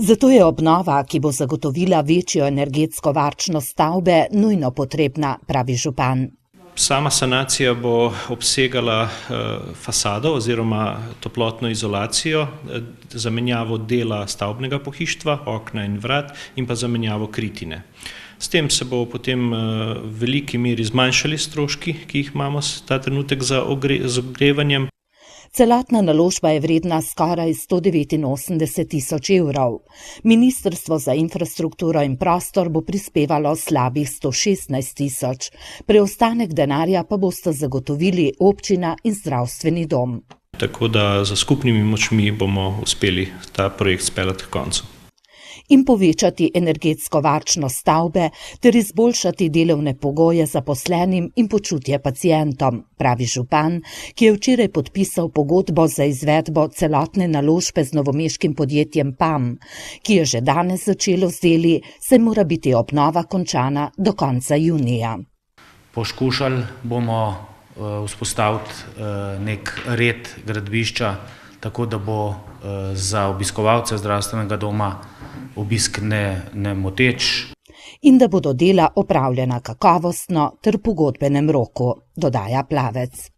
Zato je obnova, ki bo zagotovila večjo energetsko varčnost stavbe, nujno potrebna, pravi župan. Sama sanacija bo obsegala fasado oziroma toplotno izolacijo, zamenjavo dela stavbnega pohištva, okna in vrat in pa zamenjavo kritine. S tem se bo potem v veliki meri zmanjšali stroški, ki jih imamo ta trenutek z ogrevanjem. Celotna naložba je vredna skoraj 189 tisoč evrov. Ministrstvo za infrastrukturo in prostor bo prispevalo slabih 116 tisoč. Preostanek denarja pa bosta zagotovili občina in zdravstveni dom. Tako da za skupnimi močmi bomo uspeli ta projekt speljati k koncu. In povečati energetsko varčnost stavbe ter izboljšati delovne pogoje zaposlenim in počutje pacientom, pravi župan, ki je včeraj podpisal pogodbo za izvedbo celotne naložbe z novomeškim podjetjem PAM, ki je že danes začelo z deli, saj mora biti obnova končana do konca junija. Poskušali bomo vzpostaviti nek red gradbišča, tako da bo za obiskovalce zdravstvenega doma obisk ne moteč. In da bodo dela opravljena kakovostno ter v pogodbenem roku, dodaja Plavec.